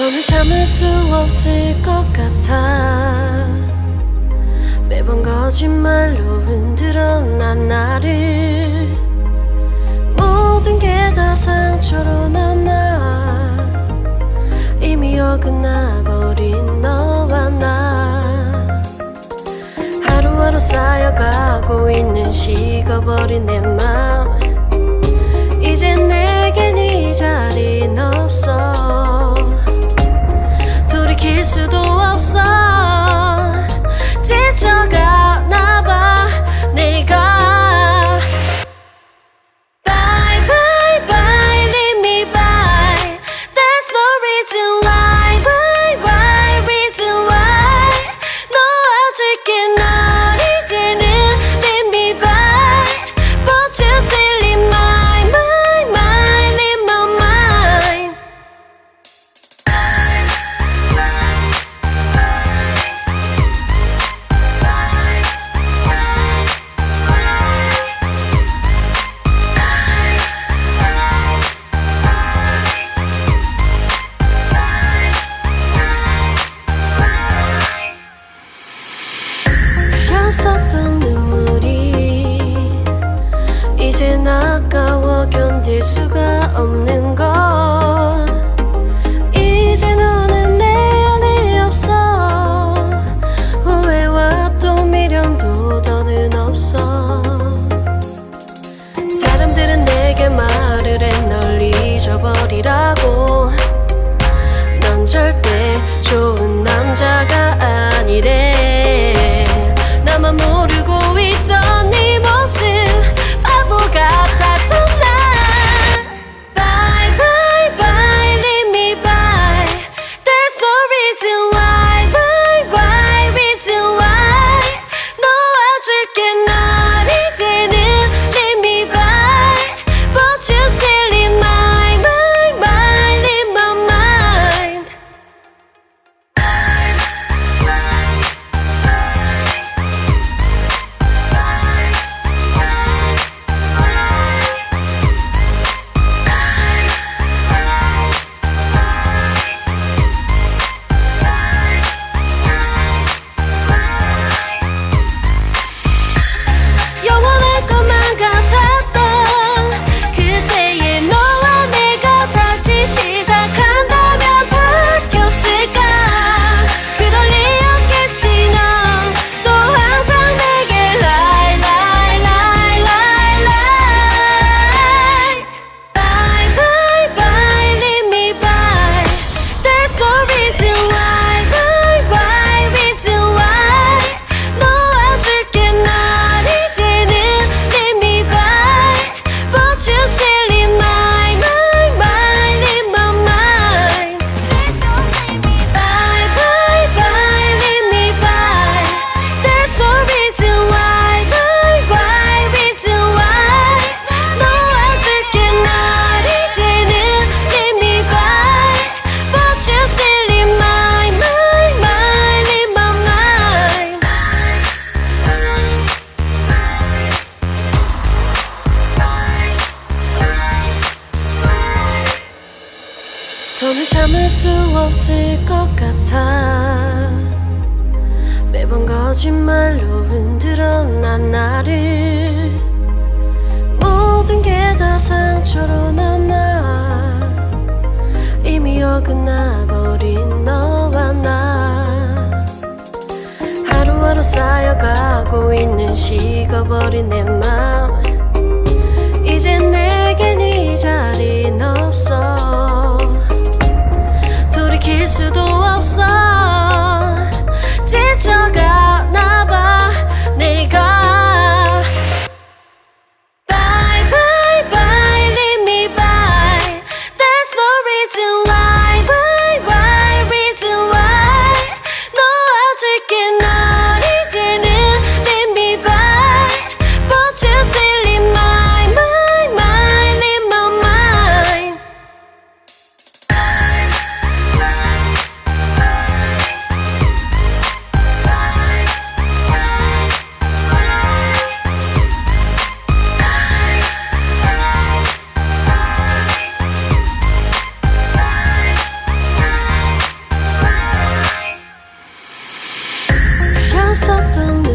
더는 참을 수 없을 것 같아. 매번 거짓말로 흔들어 난 나를. 모든 게 다 상처로 남아 이미 어긋나버린 너와 나. 하루하루 쌓여가고 있는 식어버린 내 맘. 이젠 내겐 이 자리는 없어. 돌이킬 수도 없어. 지쳐가나봐 내가. Bye bye bye leave me by. There's no reason why. Bye bye reason why. 놓아줄게 널 이제는 leave me by. But you still in my mind, in my mind. 흘렸었던 눈물이 이젠 아까워 견딜 수가 없는 걸. 이제 너는 내 안에 없어. 후회와 또 미련도 더는 없어. 사람들은 내게 말을 해 널 잊어버리라고. 넌 절대 좋은 남자가 아니래. 나만 모르고 있던 네 모습 바보 같았던 날. Bye bye bye leave me by. There's no reason why. Bye bye reason why. 놓아줄게 널 이제는 leave me by. But you still in my mind, in my mind. 영원할 것만 같았던 그때의 너와 내가 다시 시작한다면 바뀌었을까. 그럴 리 없겠지. 넌 또 항상 내게 lie lie lie lie lie. Bye bye bye leave me by. There's no reason why. Bye bye reason why. 놓아줄게 널 이제는 leave me by. But you still in my mind, in my mind. Bye bye bye leave me by. There's no reason why. Bye bye reason why. 놓아줄게 널 이제는 leave me by. But you still in my mind, in my mind. 더는 참을 수 없을 것 같아. 매번 거짓말로 흔들어 난 나를. 모든 게 다 상처로 남아 이미 어긋나버린 너와 나. 하루하루 쌓여가고 있는 식어버린 내 맘. 이젠 내겐 이 자리는 없어. 돌이킬 수도 없어. 지쳐가나봐 내가. Bye bye bye leave me by. There's no reason why. Bye bye reason why. 놓아줄게 널 이제는 leave me by. But you still in my mind, in my mind. 있었던